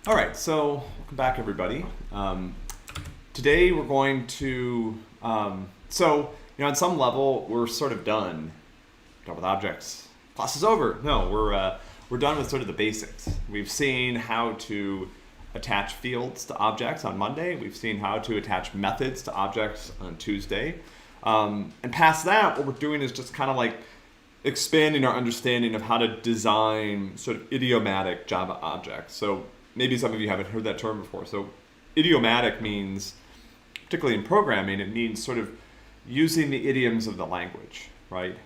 All right, so welcome back, everybody. Today we're going to, on some level, we're sort of done with objects. Class is over. No, we're done with sort of the basics. We've seen how to attach fields to objects on Monday. We've seen how to attach methods to objects on Tuesday. And past that, what we're doing is just kind of like expanding our understanding of how to design sort of idiomatic Java objects. So maybe some of you haven't heard that term before. So idiomatic means, particularly in programming, it means sort of using the idioms of the language, right?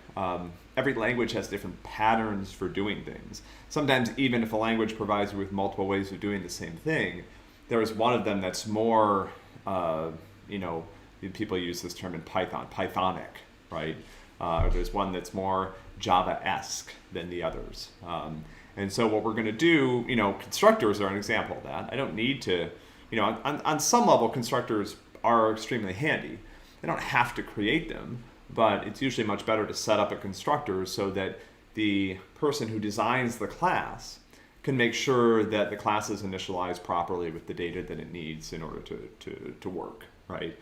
Every language has different patterns for doing things. Sometimes even if a language provides you with multiple ways of doing the same thing, there is one of them that's more, people use this term in Python, Pythonic, right? Or there's one that's more Java-esque than the others. And so what we're going to do, constructors are an example of that. I don't need to, on some level, constructors are extremely handy. I don't have to create them, but it's usually much better to set up a constructor so that the person who designs the class can make sure that the class is initialized properly with the data that it needs in order to work, right?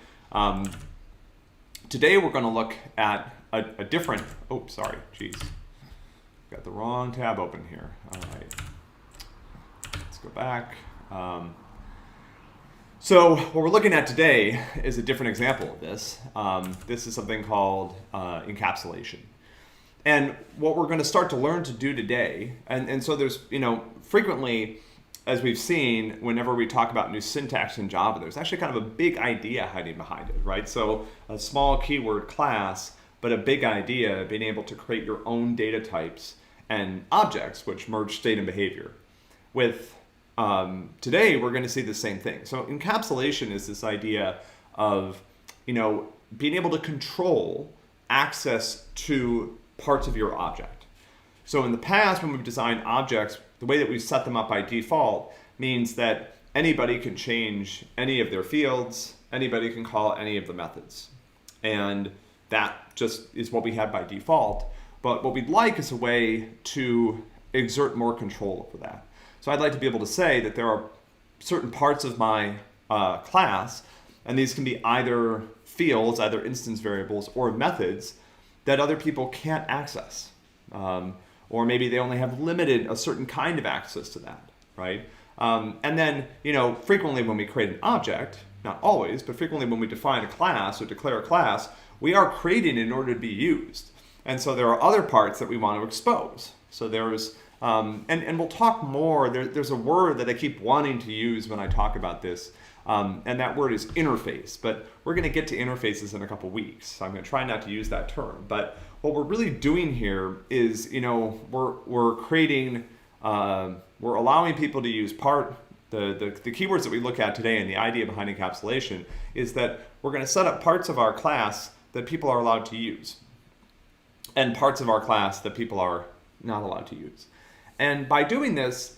Today we're going to look at a different, got the wrong tab open here. All right, let's go back. So what we're looking at today is a different example of this. This is something called encapsulation. And what we're going to start to learn to do today, and so there's, frequently, as we've seen, whenever we talk about new syntax in Java, there's actually kind of a big idea hiding behind it, right? So a small keyword class, but a big idea, being able to create your own data types and objects which merge state and behavior. With today, we're going to see the same thing. So encapsulation is this idea of, being able to control access to parts of your object. So in the past, when we've designed objects, the way that we've set them up by default means that anybody can change any of their fields, anybody can call any of the methods. And that just is what we have by default. But what we'd like is a way to exert more control over that. So I'd like to be able to say that there are certain parts of my class, and these can be either fields, either instance variables, or methods that other people can't access. Or maybe they only have limited a certain kind of access to that, right? And then, frequently when we create an object, not always, but frequently when we define a class or declare a class, we are creating in order to be used. And so there are other parts that we want to expose. So there's, and we'll talk more, there's a word that I keep wanting to use when I talk about this, and that word is interface. But we're going to get to interfaces in a couple weeks, so I'm going to try not to use that term. But what we're really doing here is, we're creating, we're allowing people to use the keywords that we look at today, and the idea behind encapsulation is that we're going to set up parts of our class that people are allowed to use, and parts of our class that people are not allowed to use. And by doing this,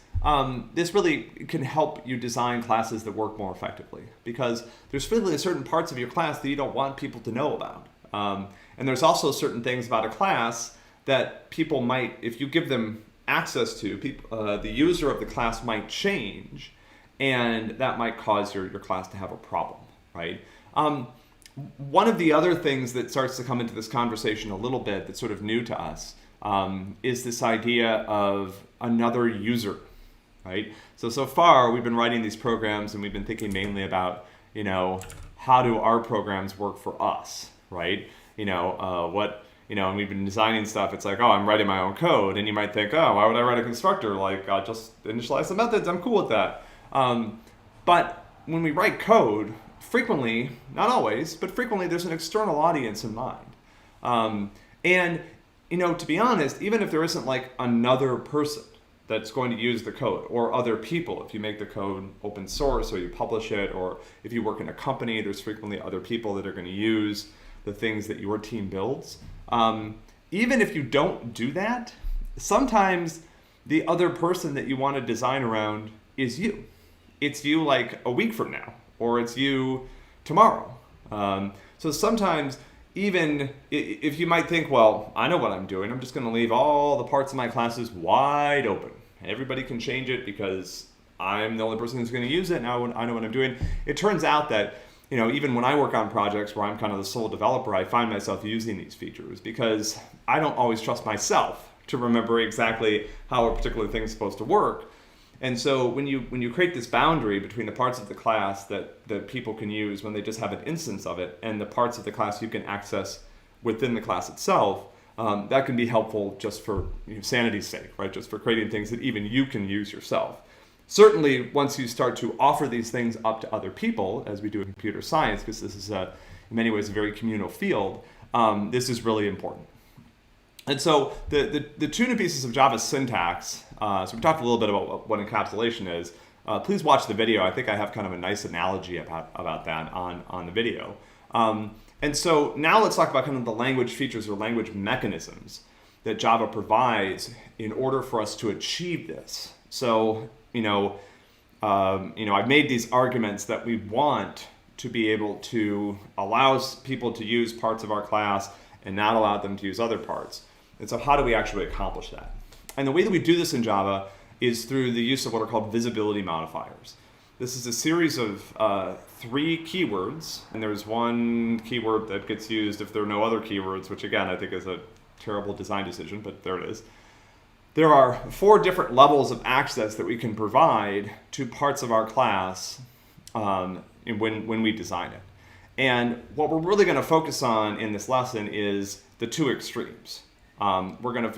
this really can help you design classes that work more effectively, because there's really certain parts of your class that you don't want people to know about. And there's also certain things about a class that people might, if you give them access to, the user of the class might change, and that might cause your class to have a problem, right? One of the other things that starts to come into this conversation a little bit that's sort of new to us is this idea of another user, right? So far we've been writing these programs and we've been thinking mainly about, how do our programs work for us, right? And we've been designing stuff. It's like, oh, I'm writing my own code. And you might think, oh, why would I write a constructor? Like, I'll just initialize the methods. I'm cool with that. But when we write code, frequently, not always, but frequently there's an external audience in mind. To be honest, even if there isn't like another person that's going to use the code, or other people, if you make the code open source or you publish it, or if you work in a company, there's frequently other people that are going to use the things that your team builds. Even if you don't do that, sometimes the other person that you want to design around is you. It's you like a week from now, or it's you tomorrow. So sometimes, even if you might think, well, I know what I'm doing, I'm just going to leave all the parts of my classes wide open. Everybody can change it because I'm the only person who's going to use it, and I know what I'm doing. It turns out that, even when I work on projects where I'm kind of the sole developer, I find myself using these features because I don't always trust myself to remember exactly how a particular thing is supposed to work. And so when you create this boundary between the parts of the class that people can use when they just have an instance of it and the parts of the class you can access within the class itself, that can be helpful just for sanity's sake, right? Just for creating things that even you can use yourself. Certainly, once you start to offer these things up to other people, as we do in computer science, because this is in many ways a very communal field, this is really important. And so the two new pieces of Java syntax, so we talked a little bit about what encapsulation is. Please watch the video. I think I have kind of a nice analogy about that on the video. And so now let's talk about kind of the language features or language mechanisms that Java provides in order for us to achieve this. So, I've made these arguments that we want to be able to allow people to use parts of our class and not allow them to use other parts. And so how do we actually accomplish that? And the way that we do this in Java is through the use of what are called visibility modifiers. This is a series of 3 keywords, and there's one keyword that gets used if there are no other keywords, which again I think is a terrible design decision, but there it is. There are 4 different levels of access that we can provide to parts of our class when we design it. And what we're really going to focus on in this lesson is the 2 extremes.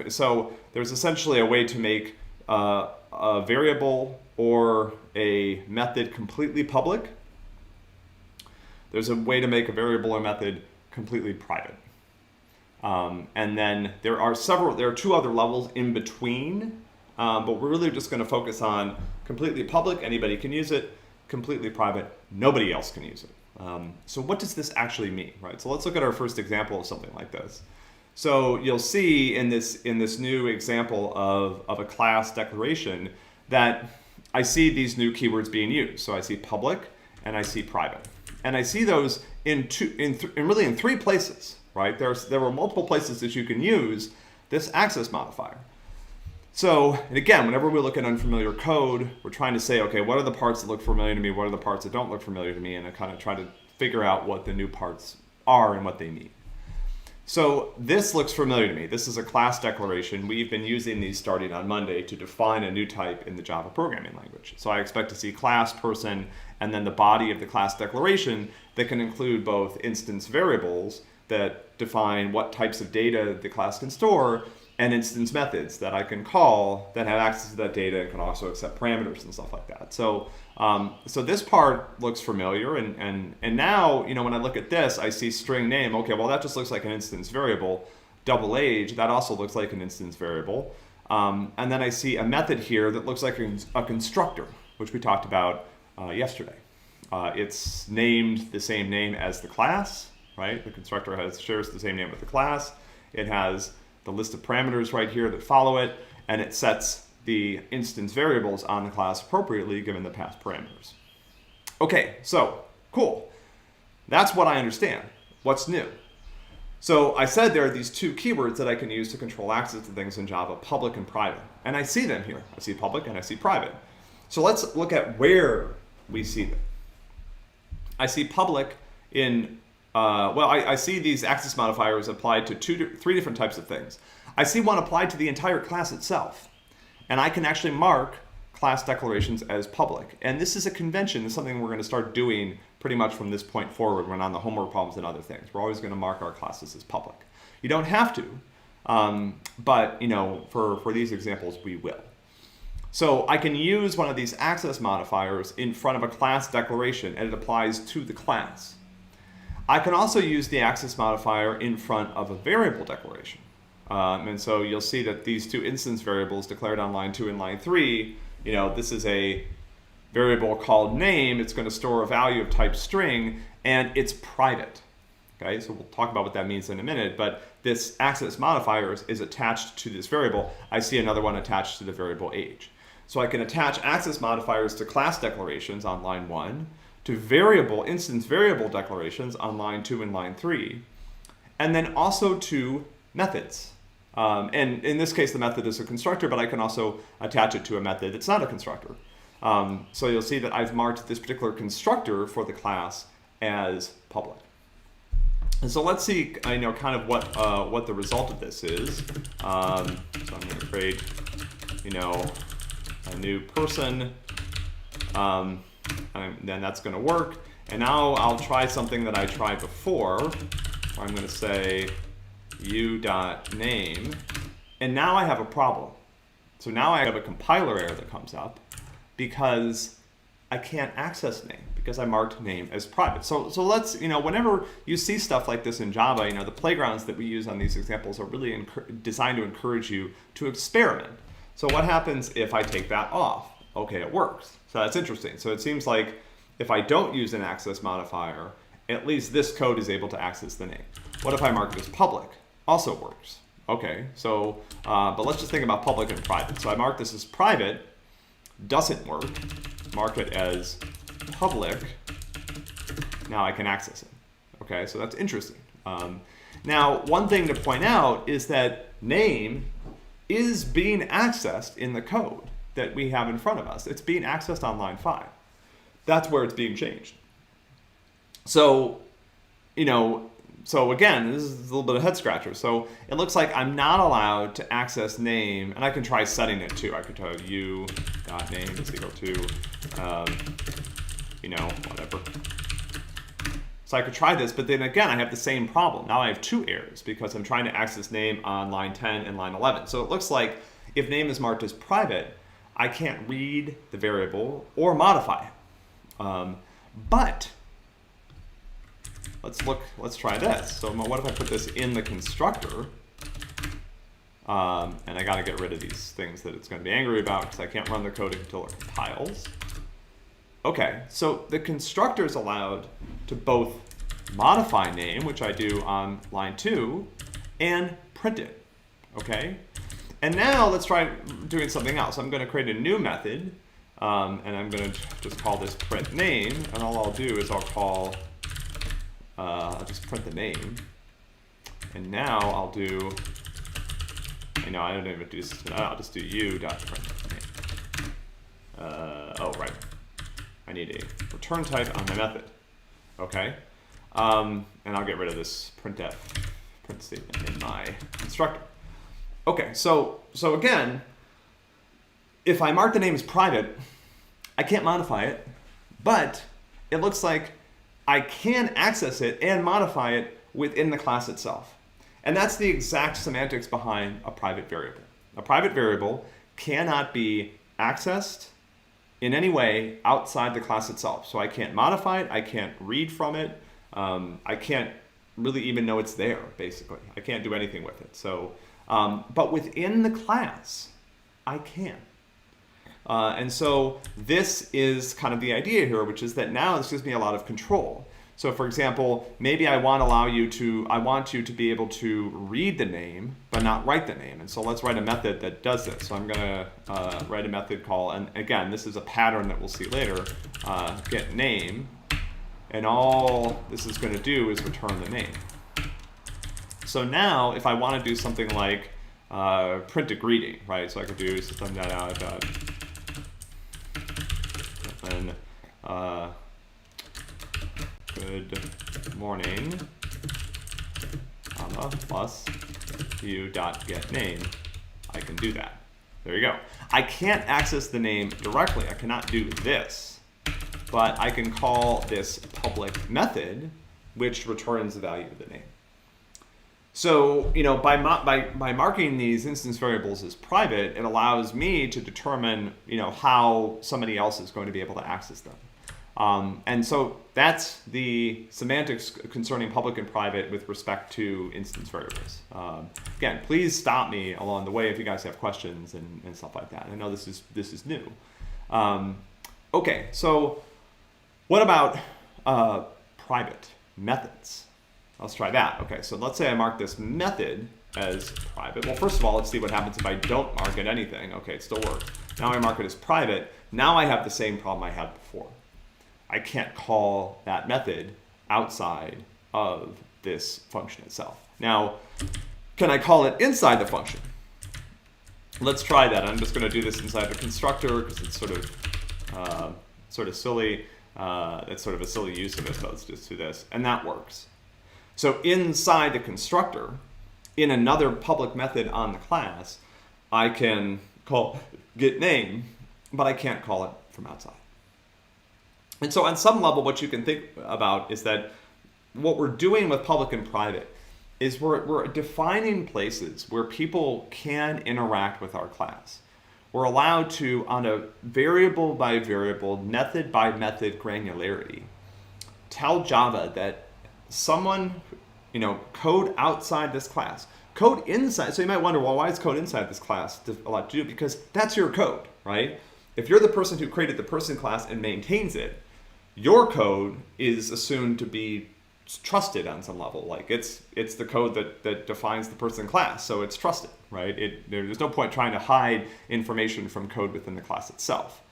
So there's essentially a way to make a variable or a method completely public. There's a way to make a variable or method completely private. And then there are 2 other levels in between, but we're really just going to focus on completely public, anybody can use it, completely private, nobody else can use it. So what does this actually mean, right? So let's look at our first example of something like this. So you'll see in this new example of a class declaration that I see these new keywords being used. So I see public and I see private. And I see those in 3 places, right? There were multiple places that you can use this access modifier. So, and again, whenever we look at unfamiliar code, we're trying to say, okay, what are the parts that look familiar to me? What are the parts that don't look familiar to me? And I kind of try to figure out what the new parts are and what they mean. So this looks familiar to me. This is a class declaration. We've been using these starting on Monday to define a new type in the Java programming language. So I expect to see class, person, and then the body of the class declaration that can include both instance variables that define what types of data the class can store, and instance methods that I can call that have access to that data and can also accept parameters and stuff like that. So so this part looks familiar, and now, when I look at this, I see string name. Okay, well that just looks like an instance variable. Double age, that also looks like an instance variable. And then I see a method here that looks like a constructor, which we talked about yesterday. It's named the same name as the class, right? The constructor shares the same name with the class. It has the list of parameters right here that follow it, and it sets the instance variables on the class appropriately given the past parameters. Okay, so cool. That's what I understand. What's new? So I said there are these 2 keywords that I can use to control access to things in Java, public and private. And I see them here. I see public and I see private. So let's look at where we see them. I see public in I see these access modifiers applied to 3 different types of things. I see one applied to the entire class itself. And I can actually mark class declarations as public. And this is a convention. It's something we're going to start doing pretty much from this point forward when on the homework problems and other things. We're always going to mark our classes as public. You don't have to, but for these examples, we will. So I can use one of these access modifiers in front of a class declaration, and it applies to the class. I can also use the access modifier in front of a variable declaration. And so you'll see that these 2 instance variables declared on line 2 and line 3, this is a variable called name. It's going to store a value of type string, and it's private. Okay, so we'll talk about what that means in a minute, but this access modifier is attached to this variable. I see another one attached to the variable age. So I can attach access modifiers to class declarations on line 1, to instance variable declarations on line 2 and line 3, and then also to methods. And in this case, the method is a constructor, but I can also attach it to a method that's not a constructor. So you'll see that I've marked this particular constructor for the class as public. And so let's see, kind of what the result of this is. So I'm going to create, a new person, and then that's going to work. And now I'll try something that I tried before, where I'm going to say u.name, and now I have a problem. So now I have a compiler error that comes up because I can't access name because I marked name as private. So let's, whenever you see stuff like this in Java, the playgrounds that we use on these examples are really designed to encourage you to experiment. So what happens if I take that off? Okay, it works. So that's interesting. So it seems like if I don't use an access modifier, at least this code is able to access the name. What if I mark it as public? Also works. Okay, so, but let's just think about public and private. So I mark this as private, doesn't work. Mark it as public, now I can access it. Okay, so that's interesting. Now, one thing to point out is that name is being accessed in the code that we have in front of us. It's being accessed on line 5. That's where it's being changed. So, so again, this is a little bit of head scratcher. So it looks like I'm not allowed to access name, and I can try setting it too. I could tell u.name is equal to, whatever. So I could try this, but then again, I have the same problem. Now I have 2 errors because I'm trying to access name on line 10 and line 11. So it looks like if name is marked as private, I can't read the variable or modify it. But let's try this. So what if I put this in the constructor? And I got to get rid of these things that it's going to be angry about because I can't run the code until it compiles. Okay, so the constructor is allowed to both modify name, which I do on line 2, and print it. Okay? And now let's try doing something else. I'm going to create a new method, and I'm going to just call this print name, and all I'll do is I'll just print the name. And now I'll do, I don't even do this, I'll just do u.print name. Oh, right. I need a return type on my method. Okay? And I'll get rid of this printf print statement in my constructor. Okay, so again, if I mark the name as private, I can't modify it, but it looks like I can access it and modify it within the class itself. And that's the exact semantics behind a private variable. A private variable cannot be accessed in any way outside the class itself. So I can't modify it, I can't read from it, I can't really even know it's there, basically. I can't do anything with it. So, but within the class, I can. And so this is kind of the idea here, which is that now this gives me a lot of control. So for example, maybe I want you to be able to read the name, but not write the name. And so let's write a method that does this. So I'm gonna write a method called, and again, this is a pattern that we'll see later, get name. And all this is gonna do is return the name. So now if I wanna do something like print a greeting, right? So I could do system.out. And good morning, comma, plus u.getName. I can do that. There you go. I can't access the name directly. I cannot do this, but I can call this public method, which returns the value of the name. So, by marking these instance variables as private, it allows me to determine, how somebody else is going to be able to access them. And so that's the semantics concerning public and private with respect to instance variables. Again, please stop me along the way if you guys have questions and stuff like that. I know this is new. Okay, so what about private methods? Let's try that. Okay, so let's say I mark this method as private. Well, first of all, let's see what happens if I don't mark it anything. Okay, it still works. Now I mark it as private. Now I have the same problem I had before. I can't call that method outside of this function itself. Now, can I call it inside the function? Let's try that. I'm just going to do this inside the constructor because it's sort of sort of silly. That's sort of a silly use of it, but let's just do this, and that works. So inside the constructor, in another public method on the class, I can call getName, but I can't call it from outside. And so on some level, what you can think about is that what we're doing with public and private is we're defining places where people can interact with our class. We're allowed to, on a variable by variable, method by method granularity, tell Java that someone, code outside this class, code inside. So you might wonder, well, why is code inside this class allowed to do? Because that's your code, right? If you're the person who created the person class and maintains it, your code is assumed to be trusted on some level. Like it's the code that defines the person class, so it's trusted, right? There's no point trying to hide information from code within the class itself.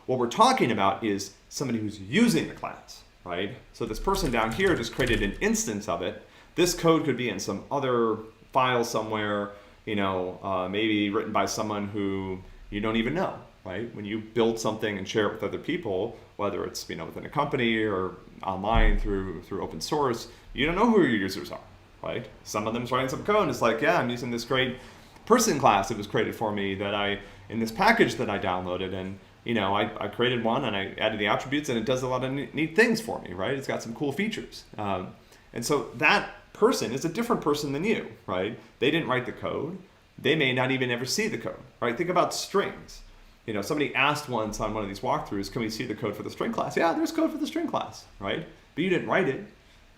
What we're talking about is somebody who's using the class, right? So this person down here just created an instance of it. This code could be in some other file somewhere, maybe written by someone who you don't even know, right? When you build something and share it with other people, whether it's within a company or online through open source, you don't know who your users are, right? Some of them's writing some code and it's like, yeah, I'm using this great person class that was created for me in this package that I downloaded, and I created one and I added the attributes and it does a lot of neat things for me, right? It's got some cool features. And so that person is a different person than you, right? They didn't write the code. They may not even ever see the code, right? Think about strings. Somebody asked once on one of these walkthroughs, can we see the code for the string class? Yeah, there's code for the string class, right? But you didn't write it.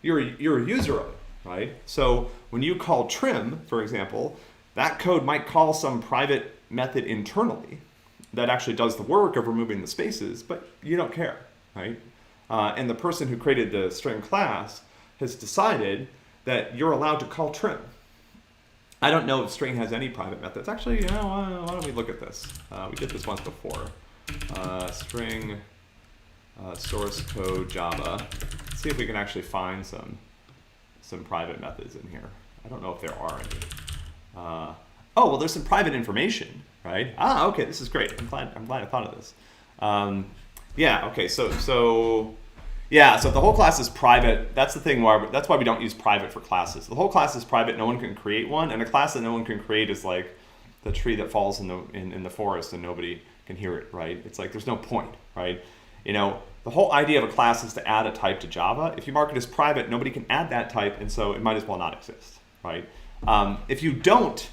You're a user of it, right? So when you call trim, for example, that code might call some private method internally that actually does the work of removing the spaces, but you don't care, right? And the person who created the string class has decided that you're allowed to call trim. I don't know if string has any private methods. Actually, why don't we look at this? We did this once before. String source code Java. Let's see if we can actually find some private methods in here. I don't know if there are any. Oh, well, there's some private information, right? Okay, this is great. I'm glad I thought of this. Yeah, okay, so if the whole class is private, that's the thing that's why we don't use private for classes. The whole class is private, no one can create one, and a class that no one can create is like the tree that falls in the forest and nobody can hear it, right? It's like there's no point, right? The whole idea of a class is to add a type to Java. If you mark it as private, nobody can add that type, and so it might as well not exist, right? If you don't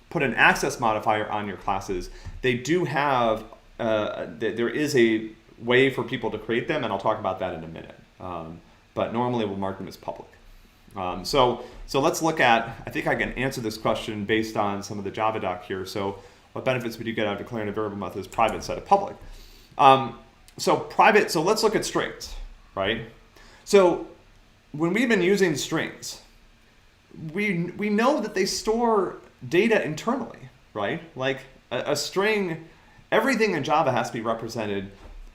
put an access modifier on your classes, they do have, there is a way for people to create them, and I'll talk about that in a minute. But normally we'll mark them as public. So let's look at, I think I can answer this question based on some of the Java doc here. So what benefits would you get out of declaring a variable method as private instead of public? So let's look at strings, right? So when we've been using strings, we know that they store data internally, right? Like a string, everything in Java has to be represented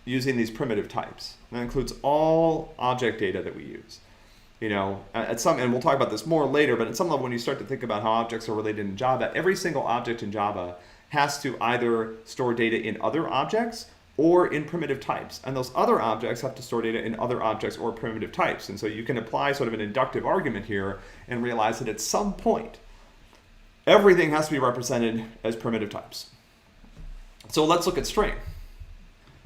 using these primitive types. That includes all object data that we use. And we'll talk about this more later, but at some level when you start to think about how objects are related in Java, every single object in Java has to either store data in other objects or in primitive types. And those other objects have to store data in other objects or primitive types. And so you can apply sort of an inductive argument here and realize that at some point, everything has to be represented as primitive types. So let's look at string.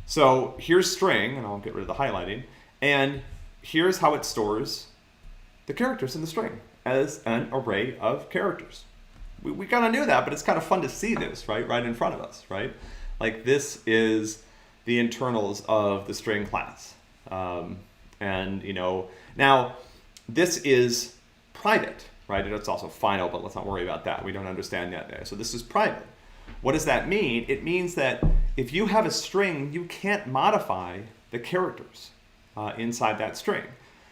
So here's string, and I'll get rid of the highlighting, and here's how it stores the characters in the string as an array of characters. We kind of knew that, but it's kind of fun to see this, right in front of us, right? Like this is the internals of the string class. Now this is private, right? It's also final, but let's not worry about that. We don't understand that there. So this is private. What does that mean? It means that if you have a string, you can't modify the characters inside that string.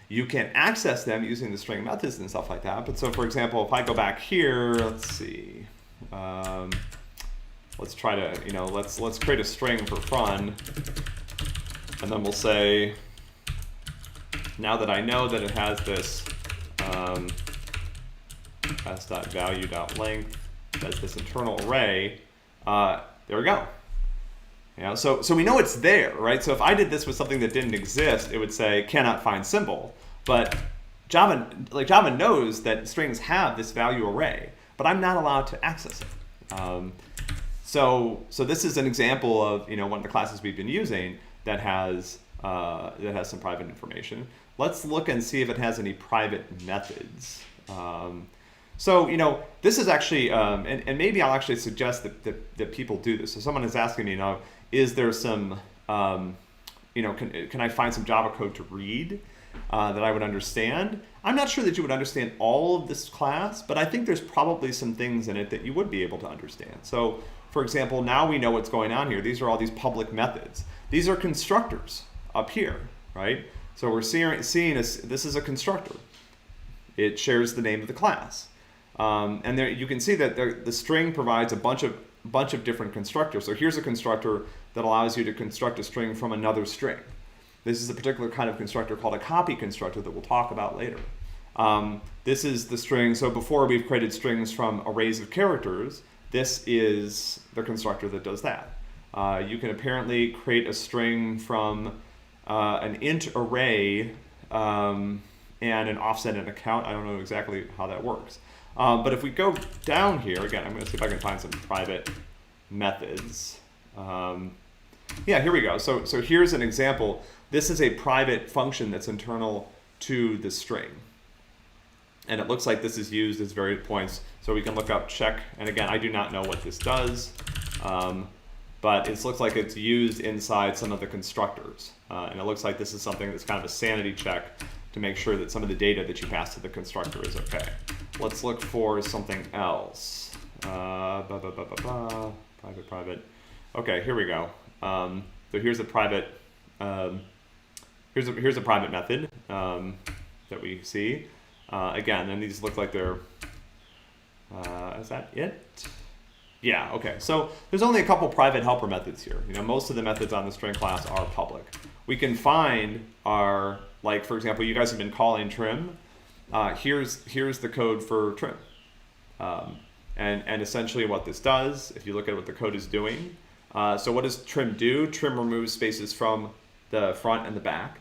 You can access them using the string methods and stuff like that. But so, for example, if I go back here, let's see. Let's try to, let's create a string for fun. And then we'll say, now that I know that it has this s.value.length, that's this internal array, there we go. So we know it's there, right? So if I did this with something that didn't exist, it would say cannot find symbol. But Java knows that strings have this value array, but I'm not allowed to access it. So this is an example of one of the classes we've been using that has some private information. Let's look and see if it has any private methods. So this is actually, and maybe I'll actually suggest that people do this. So someone is asking me, is there some, can I find some Java code to read that I would understand? I'm not sure that you would understand all of this class, but I think there's probably some things in it that you would be able to understand. So for example, now we know what's going on here. These are all these public methods. These are constructors up here, right? So we're seeing this is a constructor. It shares the name of the class. And there you can see that the string provides a bunch of different constructors. So here's a constructor that allows you to construct a string from another string. This is a particular kind of constructor called a copy constructor that we'll talk about later. This is the string. So before we've created strings from arrays of characters, this is the constructor that does that. You can apparently create a string from an int array and an offset and a count. I don't know exactly how that works. But if we go down here, again, I'm going to see if I can find some private methods. Yeah, here we go. So here's an example. This is a private function that's internal to the string. And it looks like this is used as various points. So we can look up check. And again, I do not know what this does. But it looks like it's used inside some of the constructors. And it looks like this is something that's kind of a sanity check to make sure that some of the data that you pass to the constructor is okay. Let's look for something else. Private. Okay, here we go. So here's a private. Here's a private method that we see. Again, and these look like they're. Is that it? Yeah. Okay. So there's only a couple private helper methods here. Most of the methods on the string class are public. We can find our, like for example, you guys have been calling trim. Here's the code for trim. And essentially what this does, if you look at what the code is doing, so what does trim do? Trim removes spaces from the front and the back.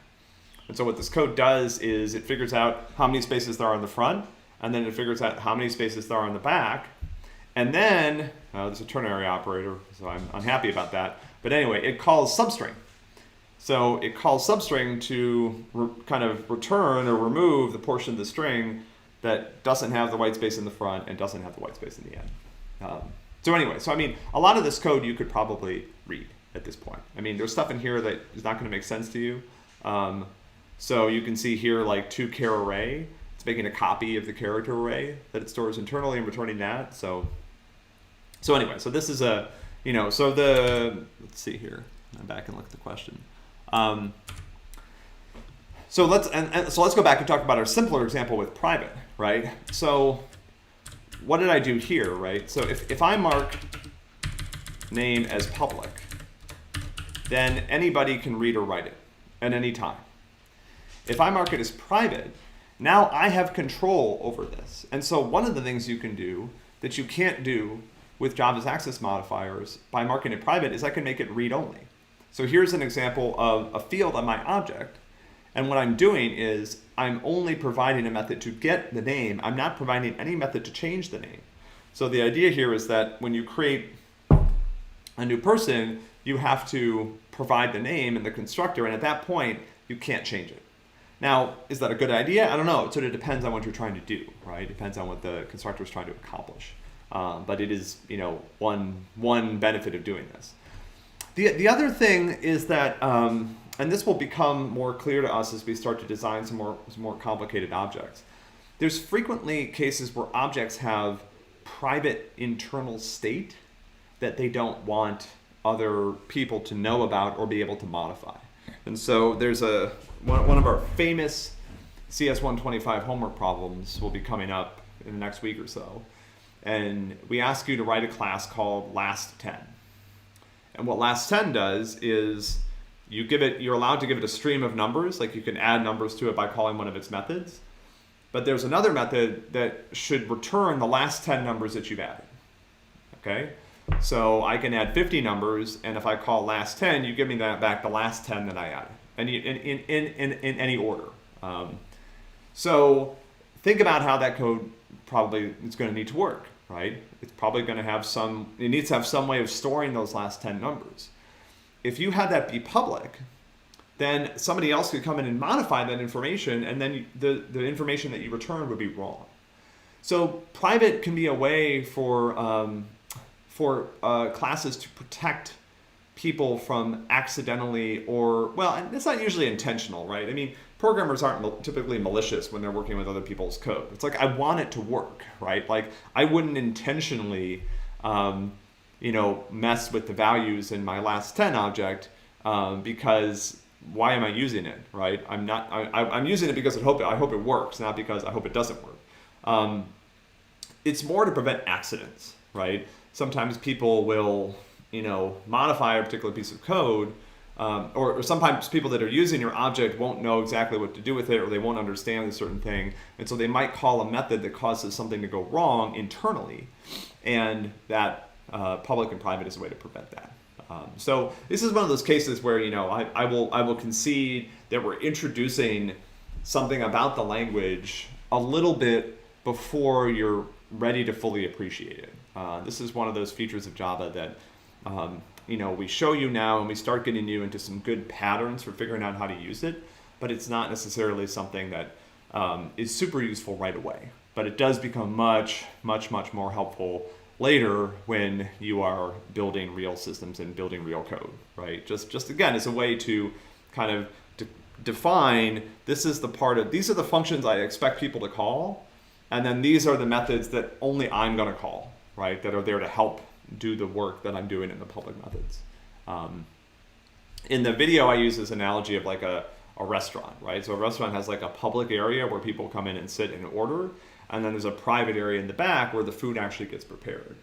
And so what this code does is it figures out how many spaces there are in the front, and then it figures out how many spaces there are in the back. And then, there's a ternary operator, so I'm unhappy about that. But anyway, it calls substring. So it calls substring to kind of return or remove the portion of the string that doesn't have the white space in the front and doesn't have the white space in the end. So anyway, I mean, a lot of this code you could probably read at this point. I mean, there's stuff in here that is not going to make sense to you. So you can see here like to-char array. It's making a copy of the character array that it stores internally and returning that. So anyway, so this is a, let's see here. I'm back and look at the question. So let's go back and talk about our simpler example with private, right? So what did I do here, right? So if I mark name as public, then anybody can read or write it at any time. If I mark it as private, now I have control over this. And so one of the things you can do that you can't do with Java's access modifiers by marking it private is I can make it read-only. So here's an example of a field on my object. And what I'm doing is I'm only providing a method to get the name. I'm not providing any method to change the name. So the idea here is that when you create a new person, you have to provide the name in the constructor. And at that point, you can't change it. Now, is that a good idea? I don't know. It sort of depends on what you're trying to do, right? It depends on what the constructor is trying to accomplish. But it is, one benefit of doing this. The other thing is that, and this will become more clear to us as we start to design some more complicated objects. There's frequently cases where objects have private internal state that they don't want other people to know about or be able to modify. And so there's one of our famous CS125 homework problems will be coming up in the next week or so. And we ask you to write a class called last10. And what last10 does is you're allowed to give it a stream of numbers, like you can add numbers to it by calling one of its methods. But there's another method that should return the last 10 numbers that you've added. Okay? So I can add 50 numbers, and if I call last 10, you give me that back the last 10 that I added, and in any order. So think about how that code probably is going to need to work, right? It's probably going to have it needs to have some way of storing those last 10 numbers. If you had that be public, then somebody else could come in and modify that information, and then the information that you return would be wrong. So private can be a way for classes to protect people from accidentally and it's not usually intentional, right? I mean, programmers aren't typically malicious when they're working with other people's code. It's like, I want it to work, right? Like, I wouldn't intentionally, mess with the values in my last 10 object because why am I using it, right? I'm using it because I hope it works, not because I hope it doesn't work. It's more to prevent accidents, right? Sometimes people will, modify a particular piece of code, or sometimes people that are using your object won't know exactly what to do with it, or they won't understand a certain thing, and so they might call a method that causes something to go wrong internally, and that public and private is a way to prevent that. So this is one of those cases where I will concede that we're introducing something about the language a little bit before you're ready to fully appreciate it. This is one of those features of Java that we show you now, and we start getting you into some good patterns for figuring out how to use it, but it's not necessarily something that is super useful right away. But it does become much, much, much more helpful later when you are building real systems and building real code, right? Just again, as a way to kind of define, these are the functions I expect people to call, and then these are the methods that only I'm going to call, right? That are there to help do the work that I'm doing in the public methods. In the video, I use this analogy of like a restaurant, right? So a restaurant has like a public area where people come in and sit and order, and then there's a private area in the back where the food actually gets prepared.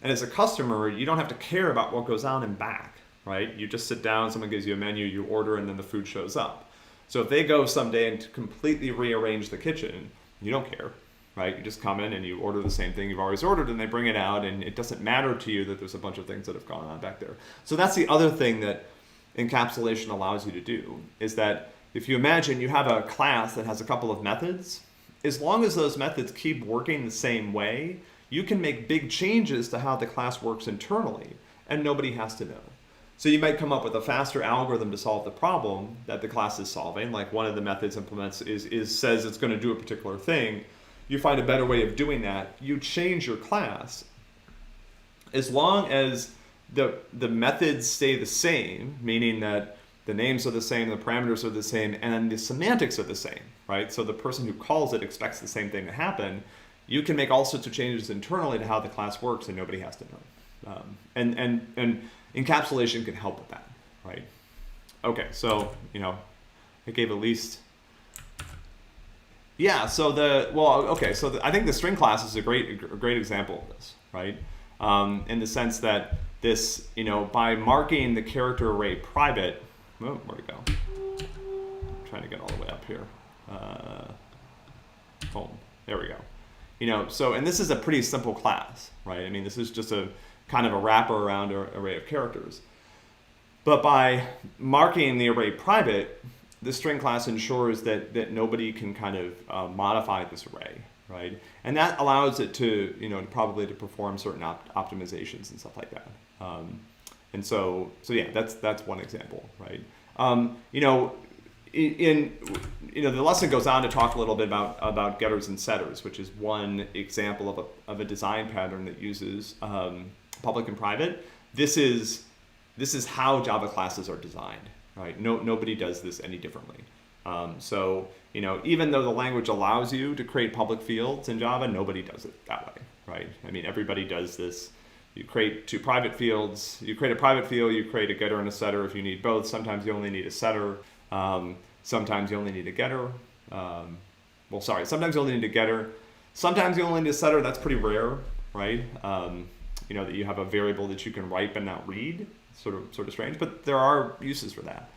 And as a customer, you don't have to care about what goes on in back, right? You just sit down, someone gives you a menu, you order, and then the food shows up. So if they go someday and completely rearrange the kitchen, you don't care, right? You just come in and you order the same thing you've always ordered, and they bring it out, and it doesn't matter to you that there's a bunch of things that have gone on back there. So that's the other thing that encapsulation allows you to do, is that if you imagine you have a class that has a couple of methods, as long as those methods keep working the same way, you can make big changes to how the class works internally, and nobody has to know. So you might come up with a faster algorithm to solve the problem that the class is solving, like one of the methods implements says it's going to do a particular thing. You find a better way of doing that. You change your class. As long as the methods stay the same, meaning that the names are the same, the parameters are the same, and the semantics are the same, right? So the person who calls it expects the same thing to happen. You can make all sorts of changes internally to how the class works, and nobody has to know. And encapsulation can help with that, right? Okay, so I gave at least. Yeah. So I think the string class is a great example of this, right? In the sense that this, by marking the character array private. Oh, where'd it go? I'm trying to get all the way up here. Boom. There we go. And this is a pretty simple class, right? I mean, this is just a kind of a wrapper around an array of characters. But by marking the array private, the string class ensures that nobody can kind of modify this array, right? And that allows it to, probably to perform certain optimizations and stuff like that. And so yeah, that's one example, right? The lesson goes on to talk a little bit about getters and setters, which is one example of a design pattern that uses public and private. This is how Java classes are designed, right? Nobody does this any differently. So even though the language allows you to create public fields in Java, nobody does it that way, right? I mean, everybody does this. You create two private fields. You create a private field, you create a getter and a setter if you need both. Sometimes you only need a setter. Sometimes you only need a getter. Sometimes you only need a getter. Sometimes you only need a setter. That's pretty rare, right? That you have a variable that you can write but not read. Sort of strange, but there are uses for that.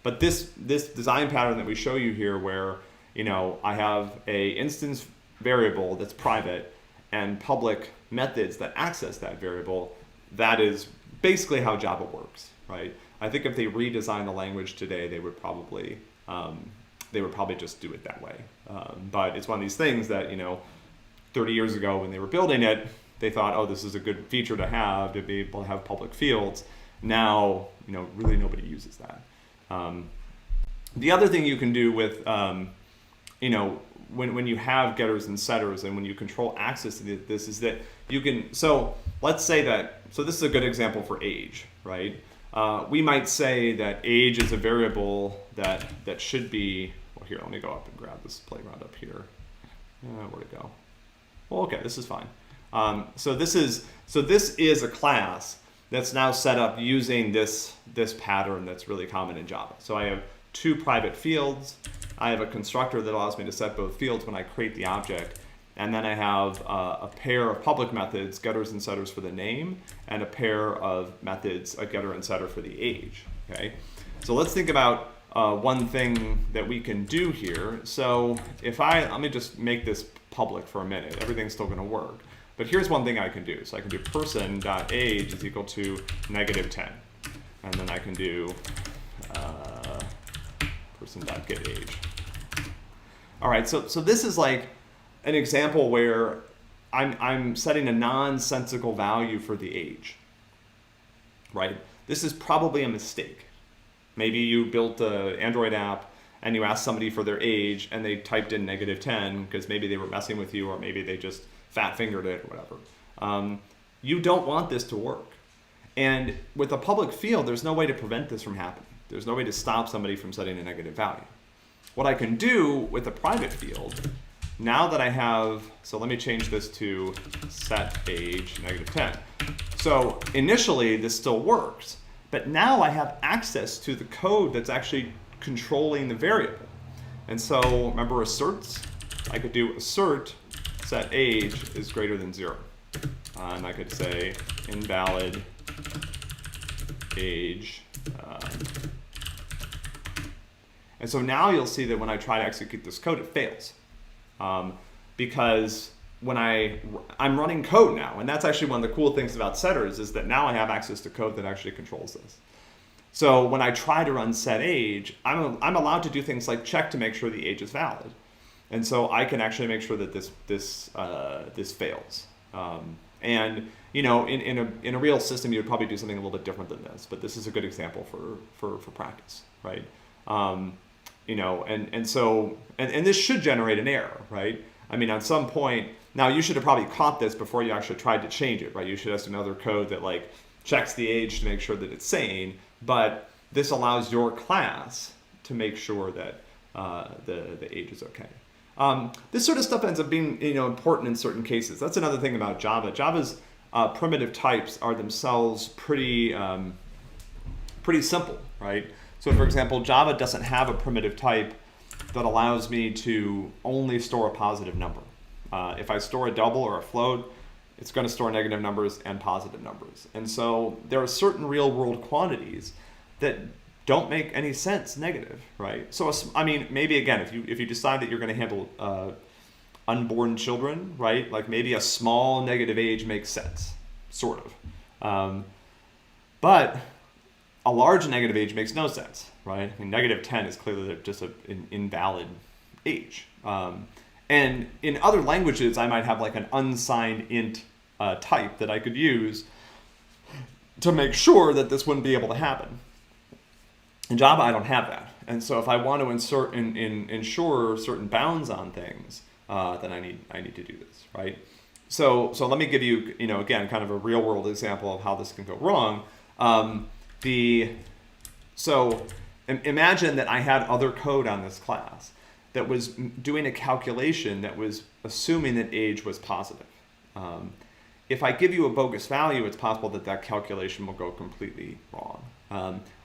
But this design pattern that we show you here, where I have a instance variable that's private and public methods that access that variable, that is basically how Java works, right? I think if they redesign the language today, they would probably just do it that way. But it's one of these things that, 30 years ago when they were building it, they thought, oh, this is a good feature to have, to be able to have public fields. Now, really nobody uses that. The other thing you can do with, when you have getters and setters and when you control access to this is that you can, so let's say that, so this is a good example for age, right? We might say that age is a variable that should be, well, here, let me go up and grab this playground up here. Where'd it go? Well, okay, this is fine. So this is a class that's now set up using this pattern that's really common in Java. So I have two private fields. I have a constructor that allows me to set both fields when I create the object. And then I have a pair of public methods, getters and setters for the name, and a pair of methods, a getter and setter for the age. Okay. So let's think about one thing that we can do here. So let me just make this public for a minute. Everything's still going to work. But here's one thing I can do. So I can do person.age is equal to -10. And then I can do person.getAge. All right, so this is like an example where I'm setting a nonsensical value for the age, right? This is probably a mistake. Maybe you built an Android app and you asked somebody for their age and they typed in -10 because maybe they were messing with you or maybe they just fat fingered it or whatever. You don't want this to work. And with a public field, there's no way to prevent this from happening. There's no way to stop somebody from setting a negative value. What I can do with a private field, now that I have, so let me change this to set age -10. So initially this still works, but now I have access to the code that's actually controlling the variable. And so remember asserts? I could do assert set age is greater than 0. And I could say invalid age. And so now you'll see that when I try to execute this code, it fails. Because when I'm running code now, and that's actually one of the cool things about setters is that now I have access to code that actually controls this. So when I try to run set age, I'm allowed to do things like check to make sure the age is valid. And so I can actually make sure that this fails. And in a real system, you would probably do something a little bit different than this. But this is a good example for practice, right? And this should generate an error, right? I mean, at some point, now you should have probably caught this before you actually tried to change it, right? You should have some other code that like checks the age to make sure that it's sane. But this allows your class to make sure that the age is okay. This sort of stuff ends up being important in certain cases. That's another thing about Java. Java's primitive types are themselves pretty simple, right? So for example, Java doesn't have a primitive type that allows me to only store a positive number. If I store a double or a float, it's going to store negative numbers and positive numbers. And so there are certain real world quantities that don't make any sense negative, right? So, I mean, maybe again, if you decide that you're going to handle unborn children, right? Like maybe a small negative age makes sense, sort of. But a large negative age makes no sense, right? I mean, -10 is clearly just an invalid age. And in other languages, I might have like an unsigned int type that I could use to make sure that this wouldn't be able to happen. In Java, I don't have that. And so if I want to ensure certain bounds on things, then I need to do this, right? So let me give you, again, kind of a real world example of how this can go wrong. So imagine that I had other code on this class that was doing a calculation that was assuming that age was positive. If I give you a bogus value, it's possible that that calculation will go completely wrong.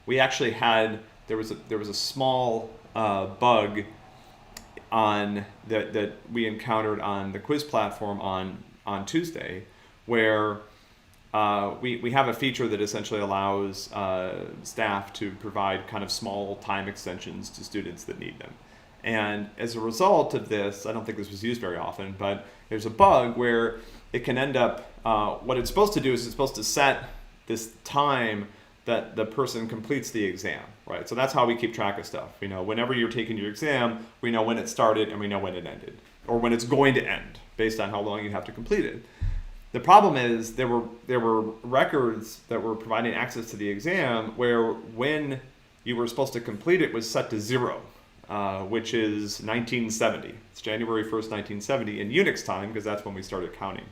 We actually had, there was a small bug that we encountered on the quiz platform on Tuesday, where we have a feature that essentially allows staff to provide kind of small time extensions to students that need them. And as a result of this, I don't think this was used very often, but there's a bug where it can end up, what it's supposed to do is it's supposed to set this time that the person completes the exam, right? So that's how we keep track of stuff. You know, whenever you're taking your exam, we know when it started and we know when it ended, or when it's going to end, based on how long you have to complete it. The problem is there were records that were providing access to the exam where when you were supposed to complete it was set to 0, which is 1970. It's January 1st, 1970 in Unix time, because that's when we started counting.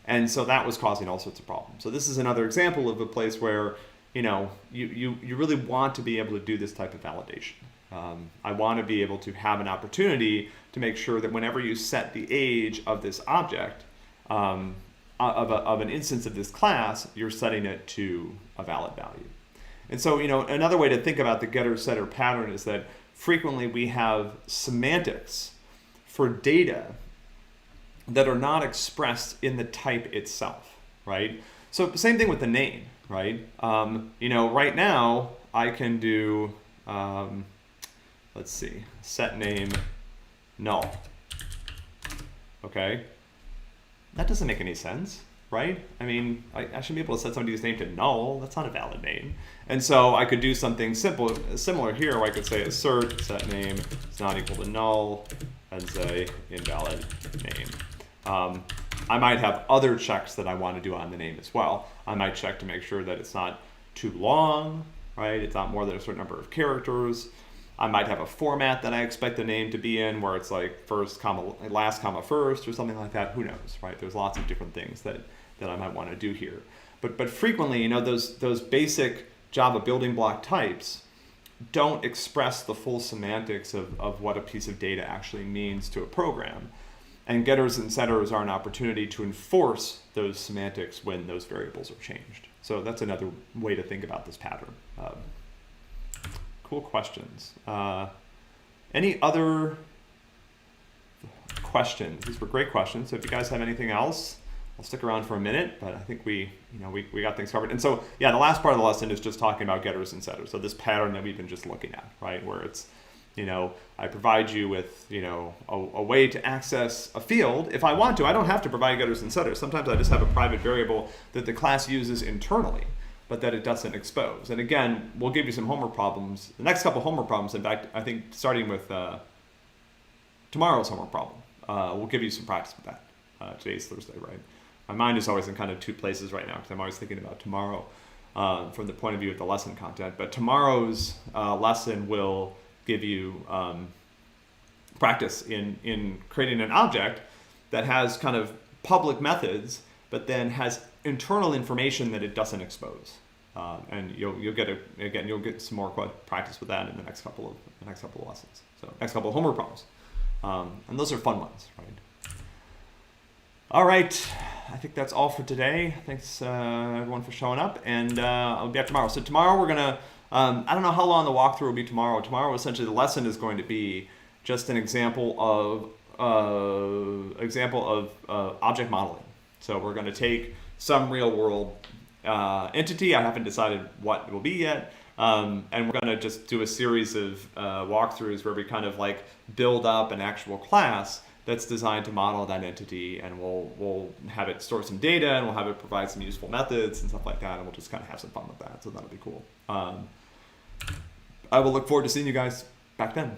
And so that was causing all sorts of problems. So this is another example of a place where, you know, you really want to be able to do this type of validation. I want to be able to have an opportunity to make sure that whenever you set the age of this object, of an instance of this class, you're setting it to a valid value. And so, you know, another way to think about the getter-setter pattern is that frequently we have semantics for data that are not expressed in the type itself, right? So same thing with the name, right? You know, right now I can do, let's see, set name null, okay? That doesn't make any sense, right? I mean, I should be able to set somebody's name to null. That's not a valid name. And so I could do something similar here, where I could say assert set name is not equal to null and say invalid name. I might have other checks that I want to do on the name as well. I might check to make sure that it's not too long, right? It's not more than a certain number of characters. I might have a format that I expect the name to be in, where it's like first comma last comma first or something like that. Who knows, right? There's lots of different things that I might want to do here. But frequently, you know, those basic Java building block types don't express the full semantics of what a piece of data actually means to a program. And getters and setters are an opportunity to enforce those semantics when those variables are changed. So that's another way to think about this pattern. Cool questions. Any other questions? These were great questions. So if you guys have anything else, I'll stick around for a minute, but I think we got things covered. And so, yeah, the last part of the lesson is just talking about getters and setters. So this pattern that we've been just looking at, right, where it's, you know, I provide you with, you know, a way to access a field. If I want to, I don't have to provide getters and setters. Sometimes I just have a private variable that the class uses internally, but that it doesn't expose. And again, we'll give you some homework problems. The next couple homework problems, in fact, I think starting with tomorrow's homework problem, we'll give you some practice with that. Today's Thursday, right? My mind is always in kind of two places right now, because I'm always thinking about tomorrow from the point of view of the lesson content. But tomorrow's lesson will give you practice in creating an object that has kind of public methods, but then has internal information that it doesn't expose. And you'll get some more practice with that in the next couple of lessons. So next couple of homework problems, and those are fun ones, right? All right, I think that's all for today. Thanks everyone for showing up, and I'll be back tomorrow. So tomorrow we're gonna, I don't know how long the walkthrough will be tomorrow. Tomorrow, essentially, the lesson is going to be just an example of object modeling. So we're going to take some real world entity. I haven't decided what it will be yet. And we're going to just do a series of walkthroughs where we kind of like build up an actual class that's designed to model that entity, and we'll have it store some data, and we'll have it provide some useful methods and stuff like that, and we'll just kind of have some fun with that. So that'll be cool. I will look forward to seeing you guys back then.